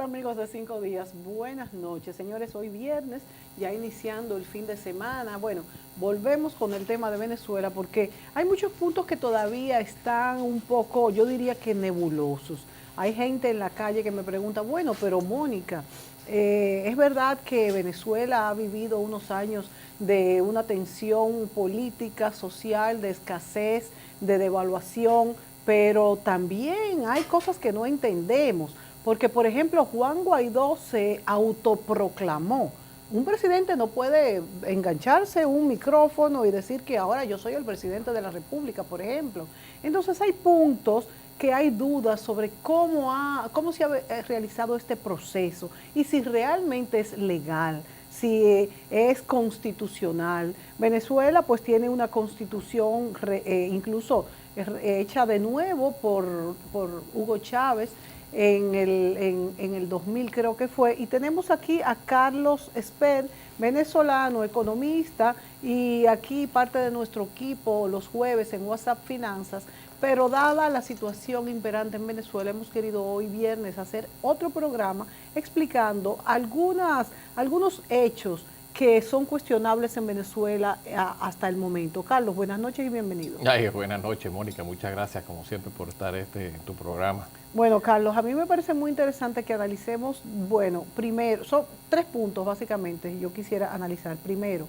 Hola amigos de 5 días, buenas noches. Señores, hoy viernes, ya iniciando el fin de semana. Bueno, volvemos con el tema de Venezuela porque hay muchos puntos que todavía están un poco, yo diría que nebulosos. Hay gente en la calle que me pregunta, bueno, pero Mónica, es verdad que Venezuela ha vivido unos años de una tensión política, social, de escasez, de devaluación, pero también hay cosas que no entendemos. Porque, por ejemplo, Juan Guaidó se autoproclamó. Un presidente no puede engancharse un micrófono y decir que ahora yo soy el presidente de la República, por ejemplo. Entonces hay puntos que hay dudas sobre cómo se ha realizado este proceso y si realmente es legal, si es constitucional. Venezuela pues tiene una constitución incluso hecha de nuevo por Hugo Chávez en el 2000 creo que fue, y tenemos aquí a Carlos Esper, venezolano, economista, y aquí parte de nuestro equipo los jueves en WhatsApp Finanzas, pero dada la situación imperante en Venezuela, hemos querido hoy viernes hacer otro programa explicando algunos hechos que son cuestionables en Venezuela hasta el momento. Carlos, buenas noches y bienvenido. Ay, buenas noches, Mónica. Muchas gracias, como siempre, por estar en tu programa. Bueno, Carlos, a mí me parece muy interesante que analicemos, bueno, primero, son 3 puntos básicamente, yo quisiera analizar. Primero,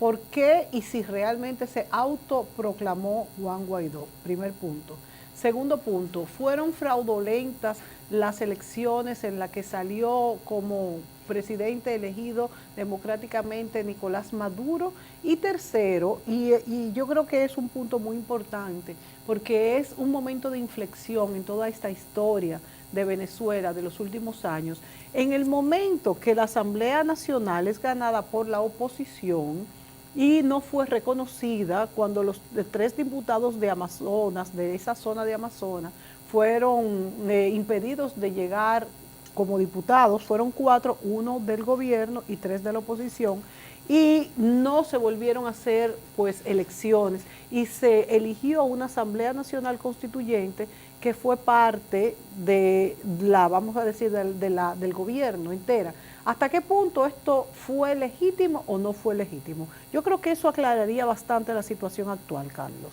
¿por qué y si realmente se autoproclamó Juan Guaidó? Primer punto. Segundo punto, ¿fueron fraudulentas las elecciones en las que salió como presidente elegido democráticamente Nicolás Maduro? Y tercero, y yo creo que es un punto muy importante, porque es un momento de inflexión en toda esta historia de Venezuela de los últimos años, en el momento que la Asamblea Nacional es ganada por la oposición y no fue reconocida cuando los 3 diputados de Amazonas, de esa zona de Amazonas, fueron impedidos de llegar como diputados, fueron 4, 1 del gobierno y 3 de la oposición, y no se volvieron a hacer pues elecciones y se eligió una Asamblea Nacional Constituyente que fue parte de la, vamos a decir, del gobierno entera. ¿Hasta qué punto esto fue legítimo o no fue legítimo? Yo creo que eso aclararía bastante la situación actual, Carlos.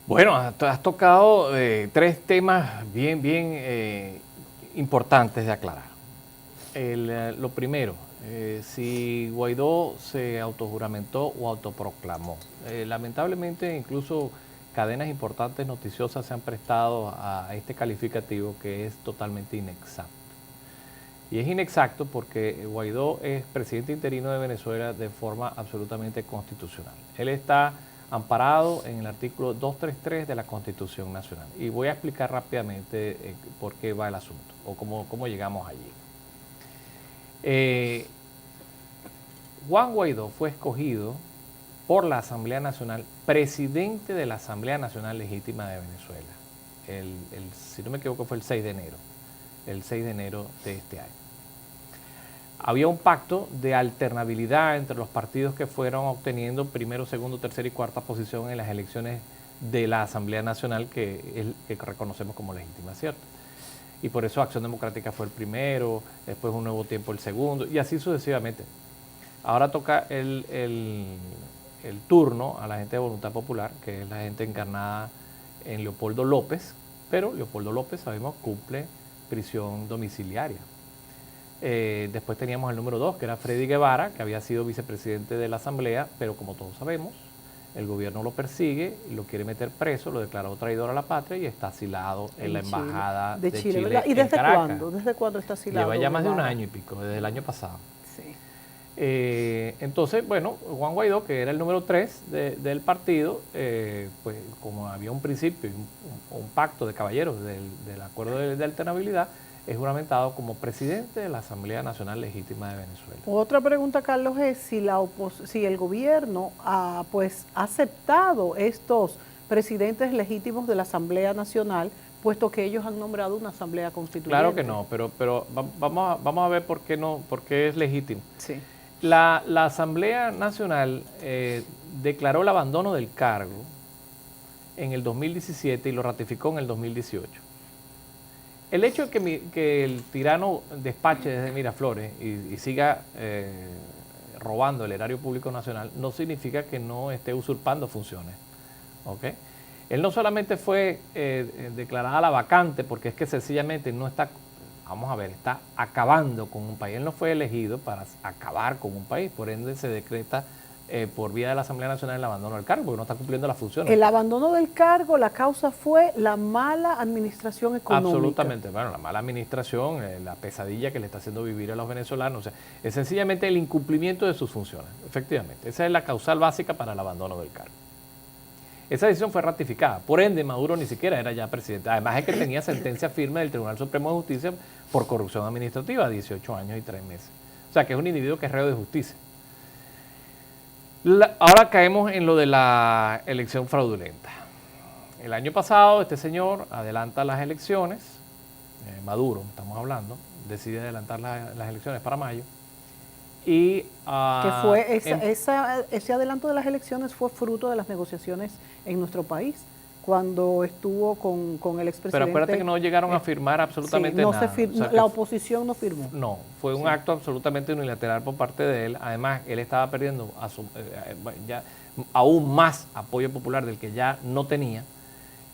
Bueno, has tocado 3 temas bien importantes de aclarar. Lo primero, si Guaidó se autojuramentó o autoproclamó. Lamentablemente, incluso cadenas importantes noticiosas se han prestado a este calificativo que es totalmente inexacto. Y es inexacto porque Guaidó es presidente interino de Venezuela de forma absolutamente constitucional. Él está amparado en el artículo 233 de la Constitución Nacional. Y voy a explicar rápidamente por qué va el asunto o cómo llegamos allí. Juan Guaidó fue escogido por la Asamblea Nacional, presidente de la Asamblea Nacional Legítima de Venezuela. Si no me equivoco, fue el 6 de enero. El 6 de enero de este año. Había un pacto de alternabilidad entre los partidos que fueron obteniendo primero, segundo, tercera y cuarta posición en las elecciones de la Asamblea Nacional, que reconocemos como legítima, ¿cierto? Y por eso Acción Democrática fue el primero, después Un Nuevo Tiempo el segundo, y así sucesivamente. Ahora toca el turno a la gente de Voluntad Popular, que es la gente encarnada en Leopoldo López, pero Leopoldo López, sabemos, cumple prisión domiciliaria. Después teníamos el número 2, que era Freddy Guevara, que había sido vicepresidente de la Asamblea, pero como todos sabemos, el gobierno lo persigue, lo quiere meter preso, lo declaró traidor a la patria y está asilado en la embajada de Chile ¿verdad? ¿Y desde cuándo? ¿Desde cuándo está asilado? Lleva ya más de un año y pico, desde el año pasado. Sí. Entonces, bueno, Juan Guaidó, que era el número 3 del partido, pues como había un principio, un pacto de caballeros del acuerdo de alternabilidad, es juramentado como presidente de la Asamblea Nacional Legítima de Venezuela. Otra pregunta, Carlos, es si el gobierno ha aceptado estos presidentes legítimos de la Asamblea Nacional, puesto que ellos han nombrado una Asamblea Constituyente. Claro que no, pero vamos a ver por qué es legítimo. Sí. La Asamblea Nacional declaró el abandono del cargo en el 2017 y lo ratificó en el 2018. El hecho de que el tirano despache desde Miraflores y siga robando el erario público nacional no significa que no esté usurpando funciones. ¿Ok? Él no solamente fue declarada la vacante porque es que sencillamente no está, vamos a ver, está acabando con un país. Él no fue elegido para acabar con un país, por ende se decreta por vía de la Asamblea Nacional el abandono del cargo, porque no está cumpliendo las funciones. El abandono del cargo, la causa fue la mala administración económica. Absolutamente, bueno, la mala administración, la pesadilla que le está haciendo vivir a los venezolanos, o sea, es sencillamente el incumplimiento de sus funciones, efectivamente. Esa es la causal básica para el abandono del cargo. Esa decisión fue ratificada, por ende Maduro ni siquiera era ya presidente, además es que tenía sentencia firme del Tribunal Supremo de Justicia por corrupción administrativa, 18 años y 3 meses. O sea, que es un individuo que es reo de justicia. Ahora caemos en lo de la elección fraudulenta. El año pasado este señor adelanta las elecciones, Maduro estamos hablando, decide adelantar las elecciones para mayo. Y, que fue ese adelanto de las elecciones fue fruto de las negociaciones en nuestro país, cuando estuvo con el expresidente. Pero acuérdate que no llegaron a firmar absolutamente sí, no nada. o sea, la oposición no firmó. No, fue un acto absolutamente unilateral por parte de él. Además, él estaba perdiendo ya aún más apoyo popular del que ya no tenía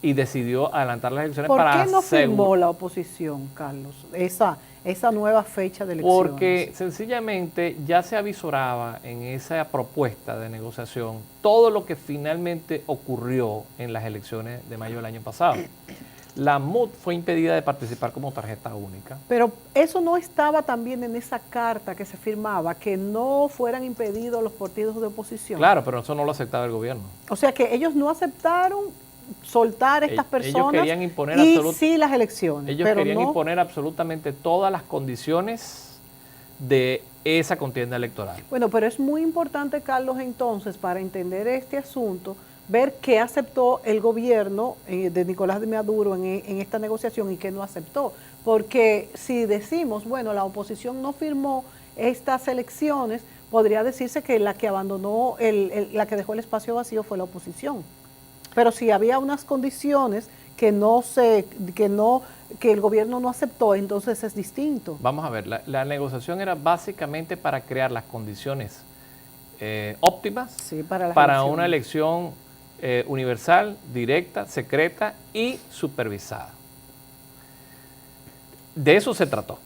y decidió adelantar las elecciones para... ¿Por qué no firmó la oposición, Carlos, esa nueva fecha de elecciones? Porque sencillamente ya se avisoraba en esa propuesta de negociación todo lo que finalmente ocurrió en las elecciones de mayo del año pasado. La MUD fue impedida de participar como tarjeta única. Pero eso no estaba también en esa carta que se firmaba, que no fueran impedidos los partidos de oposición. Claro, pero eso no lo aceptaba el gobierno. O sea que ellos no aceptaron soltar a estas personas ellos querían imponer sí las elecciones. Ellos querían imponer absolutamente todas las condiciones de esa contienda electoral. Bueno, pero es muy importante, Carlos, entonces, para entender este asunto, ver qué aceptó el gobierno de Nicolás de Maduro en esta negociación y qué no aceptó. Porque si decimos, bueno, la oposición no firmó estas elecciones, podría decirse que la que abandonó, la que dejó el espacio vacío fue la oposición. Pero si había unas condiciones que el gobierno no aceptó, entonces es distinto. Vamos a ver, la negociación era básicamente para crear las condiciones óptimas para una elección universal, directa, secreta y supervisada. De eso se trató.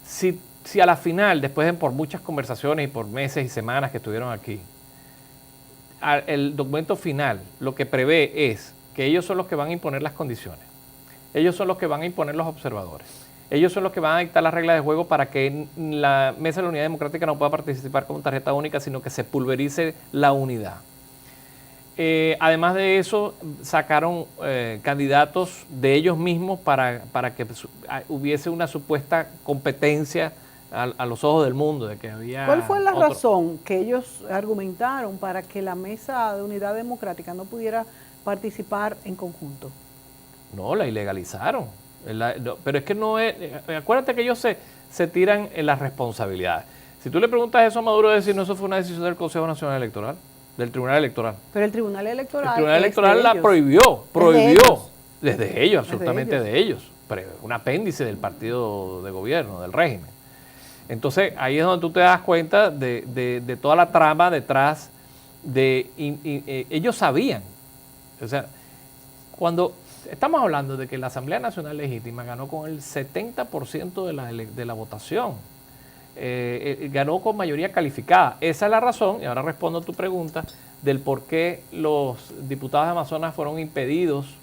Si a la final, después de por muchas conversaciones y por meses y semanas que estuvieron aquí, el documento final lo que prevé es que ellos son los que van a imponer las condiciones, ellos son los que van a imponer los observadores, ellos son los que van a dictar las reglas de juego para que la Mesa de la Unidad Democrática no pueda participar con tarjeta única, sino que se pulverice la unidad. Además de eso, sacaron candidatos de ellos mismos para que hubiese una supuesta competencia a los ojos del mundo de que había... ¿Cuál fue la razón que ellos argumentaron para que la Mesa de Unidad Democrática no pudiera participar en conjunto? No, la ilegalizaron. Pero es que no es... Acuérdate que ellos se tiran en las responsabilidades. Si tú le preguntas eso a Maduro, decir, no, eso fue una decisión del Consejo Nacional Electoral, del Tribunal Electoral. Pero el Tribunal Electoral... El Tribunal Electoral la prohibió desde ellos, absolutamente de ellos. Pero un apéndice del partido de gobierno, del régimen. Entonces, ahí es donde tú te das cuenta de toda la trama detrás de... ellos sabían. O sea, cuando estamos hablando de que la Asamblea Nacional Legítima ganó con el 70% de la votación, ganó con mayoría calificada. Esa es la razón, y ahora respondo a tu pregunta, del por qué los diputados de Amazonas fueron impedidos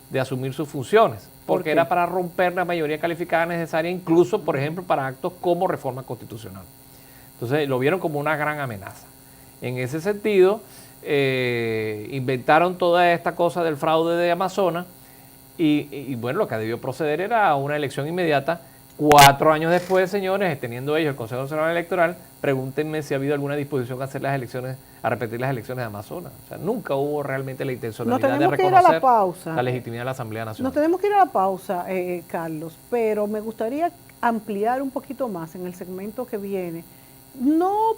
de asumir sus funciones. Porque era para romper la mayoría calificada necesaria, incluso, por ejemplo, para actos como reforma constitucional. Entonces, lo vieron como una gran amenaza. En ese sentido, inventaron toda esta cosa del fraude de Amazonas y bueno, lo que debió proceder era una elección inmediata. 4 años después, señores, teniendo ellos el Consejo Nacional Electoral, pregúntenme si ha habido alguna disposición a hacer las elecciones, a repetir las elecciones de Amazonas. O sea, nunca hubo realmente la intencionalidad de reconocer la legitimidad de la Asamblea Nacional. Nos tenemos que ir a la pausa, Carlos, pero me gustaría ampliar un poquito más en el segmento que viene. No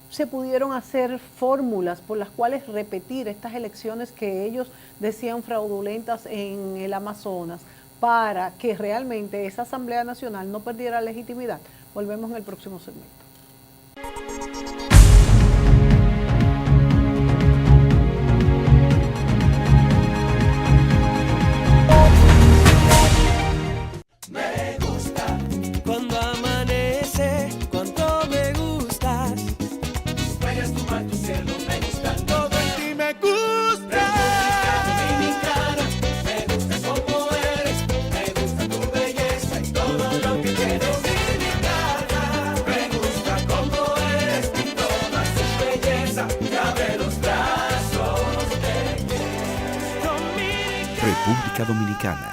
se pudieron hacer fórmulas por las cuales repetir estas elecciones que ellos decían fraudulentas en el Amazonas, para que realmente esa Asamblea Nacional no perdiera legitimidad. Volvemos en el próximo segmento. Cuando amanece, cuánto me gustas. Rayas tu mar, tu cielo, me gusta. Todo en ti me gusta. Dominicana, me gusta como eres. Me gusta tu belleza y todo lo que tiene. Dominicana, me gusta como eres y toda su belleza. Que abre los brazos de República Dominicana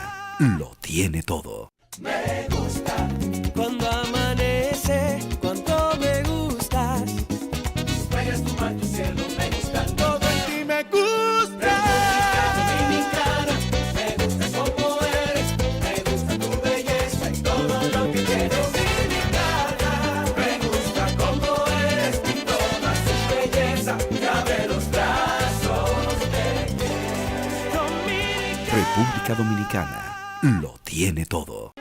lo tiene todo. Me gusta cuando amanece, cuánto me gustas. Rayas tu mar, tu cielo, me gusta. Todo en ti me gusta. Dominicana, me gusta como eres. Me gusta tu belleza y todo lo que tienes. Dominicana, me gusta como eres y toda su belleza. Que abre los brazos de Dominicana. República Dominicana lo tiene todo.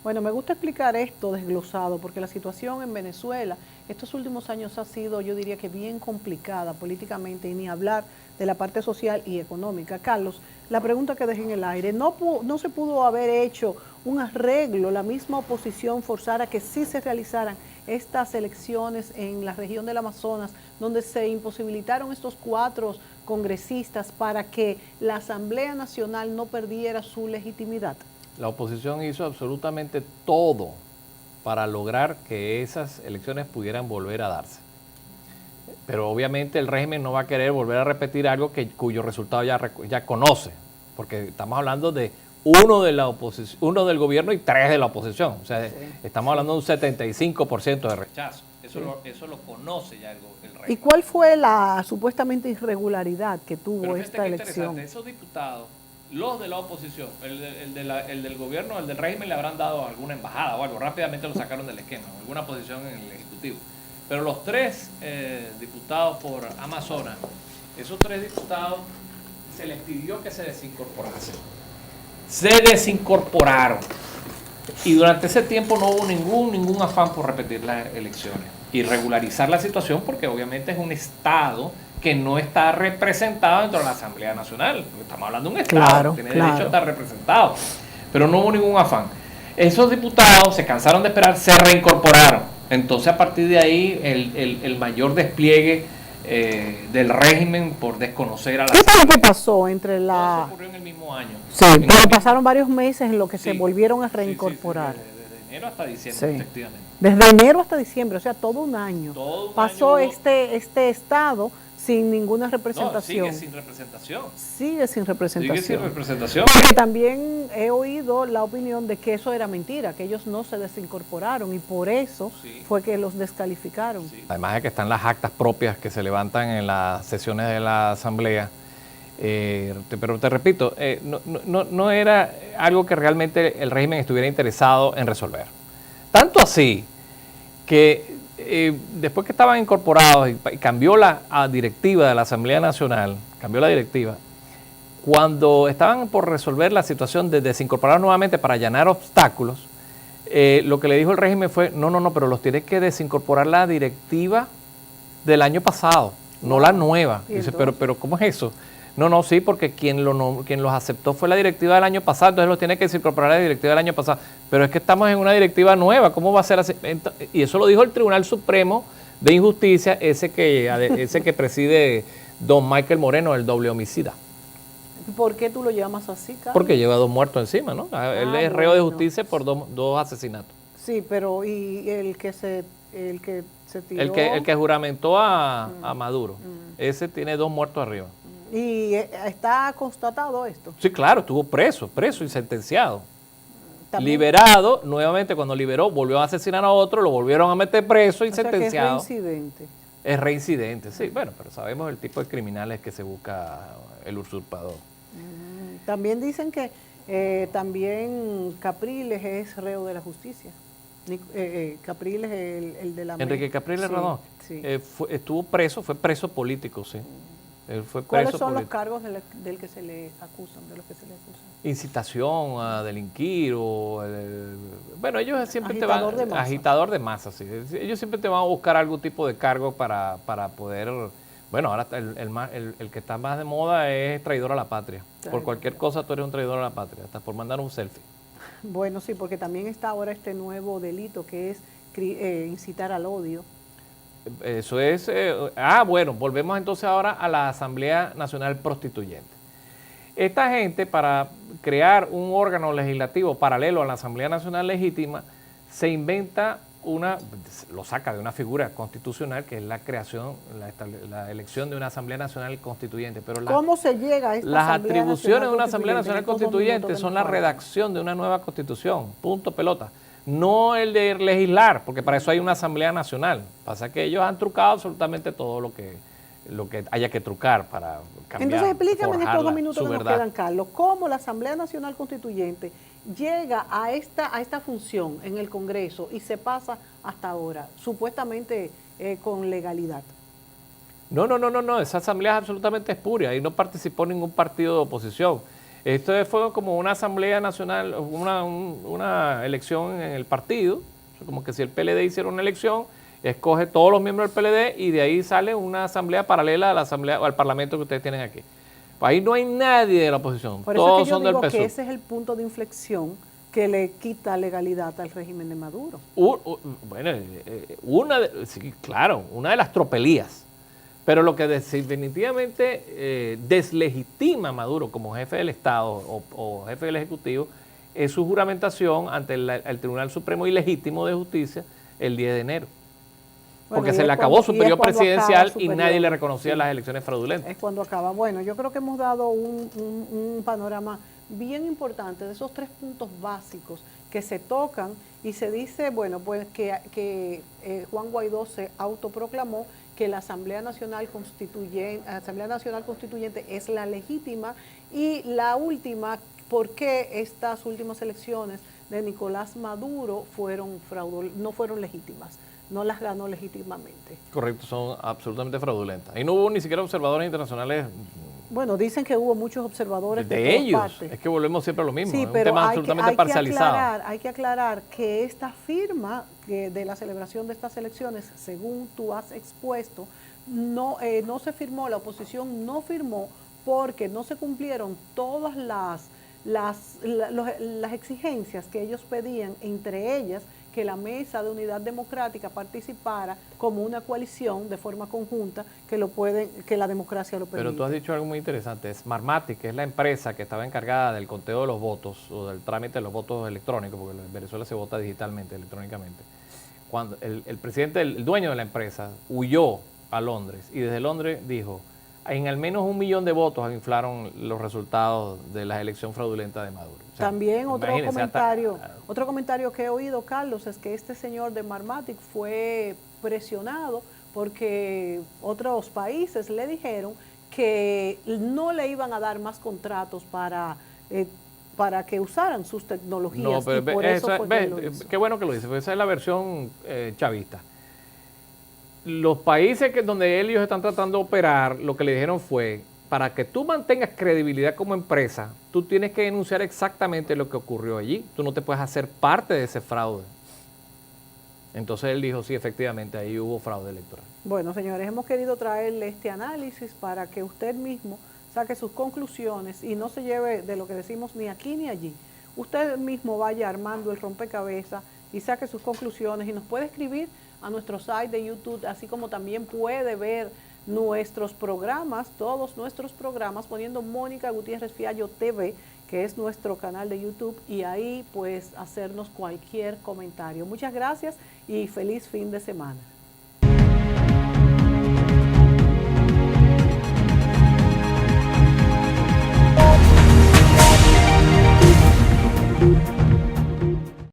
Bueno, me gusta explicar esto desglosado porque la situación en Venezuela estos últimos años ha sido, yo diría que bien complicada políticamente y ni hablar de la parte social y económica. Carlos, la pregunta que dejé en el aire, ¿no se pudo haber hecho un arreglo, la misma oposición forzara que sí se realizaran estas elecciones en la región del Amazonas, donde se imposibilitaron estos 4 congresistas para que la Asamblea Nacional no perdiera su legitimidad? La oposición hizo absolutamente todo para lograr que esas elecciones pudieran volver a darse. Pero obviamente el régimen no va a querer volver a repetir algo cuyo resultado ya conoce, porque estamos hablando de uno del gobierno y 3 de la oposición. O sea, estamos hablando de un 75% de rechazo. Eso lo conoce ya el régimen. ¿Y cuál fue la supuestamente irregularidad que tuvo esta elección? Esos diputados, los de la oposición, el del gobierno, el del régimen le habrán dado alguna embajada o algo, rápidamente lo sacaron del esquema, alguna posición en el Ejecutivo. Pero los 3 diputados por Amazonas, esos 3 diputados se les pidió que se desincorporasen. Se desincorporaron. Y durante ese tiempo no hubo ningún afán por repetir las elecciones y regularizar la situación, porque obviamente es un Estado que no está representado dentro de la Asamblea Nacional. Estamos hablando de un Estado que tiene derecho a estar representado, pero no hubo ningún afán. Esos diputados se cansaron de esperar, se reincorporaron. Entonces, a partir de ahí, el mayor despliegue del régimen por desconocer a la... ¿Qué fue lo que pasó entre la...? Eso ocurrió en el mismo año. Sí, pero pasaron varios meses en lo que se volvieron a reincorporar. Desde enero hasta diciembre, efectivamente. Desde enero hasta diciembre, o sea, todo un año. Pasó año este Estado sin ninguna representación. No, sigue sin representación. Sigue sin representación. Sigue sin representación. Porque también he oído la opinión de que eso era mentira, que ellos no se desincorporaron y por eso fue que los descalificaron. Sí. Además de que están las actas propias que se levantan en las sesiones de la Asamblea. Pero te repito, no era algo que realmente el régimen estuviera interesado en resolver. Tanto así que después que estaban incorporados y cambió la directiva de la Asamblea Nacional, cambió la directiva, cuando estaban por resolver la situación de desincorporar nuevamente para allanar obstáculos, lo que le dijo el régimen fue, no, pero los tienes que desincorporar la directiva del año pasado, no la nueva. Dice, pero ¿cómo es eso? No, sí, porque quien los aceptó fue la directiva del año pasado, entonces los tiene que desincorporar la directiva del año pasado. Pero es que estamos en una directiva nueva, ¿cómo va a ser así? Y eso lo dijo el Tribunal Supremo de Injusticia, ese que preside don Michael Moreno, el doble homicida. ¿Por qué tú lo llamas así, Carlos? Porque lleva 2 muertos encima, ¿no? Él es reo de justicia por 2 asesinatos. Sí, pero ¿y el que se tiró? El que juramentó a Maduro. Ese tiene 2 muertos arriba. ¿Y está constatado esto? Sí, claro, estuvo preso y sentenciado. ¿También? Liberado, nuevamente cuando liberó, volvió a asesinar a otro, lo volvieron a meter preso y sentenciado. O sea que es reincidente. Es reincidente, sí, bueno, pero sabemos el tipo de criminales que se busca el usurpador. También dicen que también Capriles es reo de la justicia. Capriles, el de la... Enrique Capriles Sí, Radón. sí. Estuvo preso, fue preso político, sí. Él fue ¿Cuáles preso son los político. cargos del que se le acusan, de los que se le acusan? Incitación a delinquir o... bueno, ellos siempre Agitador de masa. Agitador de masa, sí. Ellos siempre te van a buscar algún tipo de cargo para poder... Bueno, ahora el que está más de moda es traidor a la patria. Por cualquier cosa tú eres un traidor a la patria, hasta por mandar un selfie. Bueno, sí, porque también está ahora este nuevo delito que es incitar al odio. Eso es... bueno, volvemos entonces ahora a la Asamblea Nacional Constituyente. Esta gente, para crear un órgano legislativo paralelo a la Asamblea Nacional Legítima, se inventa lo saca de una figura constitucional que es la creación, la elección de una Asamblea Nacional Constituyente. Pero ¿Cómo se llega a esta las Asamblea atribuciones de una Nacional Asamblea Nacional Constituyente? Constituyente son la redacción de una nueva constitución, punto pelota. No el de legislar, porque para eso hay una Asamblea Nacional. Pasa que ellos han trucado absolutamente todo lo que haya que trucar para cambiar. Entonces explícame en estos 2 forjarla, minutos su que nos verdad. quedan, Carlos, cómo la Asamblea Nacional Constituyente llega a esta función en el Congreso y se pasa hasta ahora, supuestamente con legalidad. No, esa asamblea es absolutamente espuria y no participó ningún partido de oposición. Esto fue como una asamblea nacional, una elección en el partido, como que si el PLD hiciera una elección, escoge todos los miembros del PLD y de ahí sale una asamblea paralela a la asamblea o al parlamento que ustedes tienen aquí. Ahí no hay nadie de la oposición, Por eso todos es que yo son del digo PSUV. que ese es el punto de inflexión que le quita legalidad al régimen de Maduro. Sí, claro, una de las tropelías. Pero lo que definitivamente deslegitima a Maduro como jefe del Estado o jefe del Ejecutivo es su juramentación ante el Tribunal Supremo Ilegítimo de Justicia el 10 de enero. Bueno, Porque y se es le acabó cuando- su y es periodo cuando acaba presidencial su y nadie periodo. le reconocía Sí. las elecciones fraudulentas. Es cuando acaba. Bueno, yo creo que hemos dado un panorama bien importante de esos 3 puntos básicos que se tocan y se dice, bueno, pues que Juan Guaidó se autoproclamó que la Asamblea Nacional Constituyente es la legítima y la última, ¿por qué estas últimas elecciones de Nicolás Maduro no fueron legítimas? No las ganó legítimamente. Correcto, son absolutamente fraudulentas. Y no hubo ni siquiera observadores internacionales Bueno, dicen que hubo muchos observadores de de todas ellos. partes. Es que volvemos siempre a lo mismo. Sí, es un pero tema hay absolutamente que parcializado. hay que aclarar que esta firma de la celebración de estas elecciones, según tú has expuesto, no se firmó, la oposición no firmó porque no se cumplieron todas las exigencias que ellos pedían, entre ellas que la Mesa de Unidad Democrática participara como una coalición de forma conjunta que la democracia lo permite. Pero tú has dicho algo muy interesante. Smartmatic, que es la empresa que estaba encargada del conteo de los votos o del trámite de los votos electrónicos, porque en Venezuela se vota digitalmente, electrónicamente. Cuando el presidente, el dueño de la empresa, huyó a Londres y desde Londres dijo, en al menos 1 millón de votos inflaron los resultados de la elección fraudulenta de Maduro. O sea, también otro imagínense, comentario que he oído, Carlos, es que este señor de Smartmatic fue presionado porque otros países le dijeron que no le iban a dar más contratos para que usaran sus tecnologías. No, pero y por eso fue que lo hizo. qué bueno que lo dice, porque esa es la versión chavista. Los países donde ellos están tratando de operar, lo que le dijeron fue, para que tú mantengas credibilidad como empresa, tú tienes que denunciar exactamente lo que ocurrió allí. Tú no te puedes hacer parte de ese fraude. Entonces él dijo, sí, efectivamente, ahí hubo fraude electoral. Bueno, señores, hemos querido traerle este análisis para que usted mismo saque sus conclusiones y no se lleve de lo que decimos ni aquí ni allí. Usted mismo vaya armando el rompecabezas y saque sus conclusiones y nos puede escribir a nuestro site de YouTube, así como también puede ver nuestros programas, todos nuestros programas, poniendo Mónica Gutiérrez Fiallo TV, que es nuestro canal de YouTube, y ahí pues hacernos cualquier comentario. Muchas gracias y feliz fin de semana.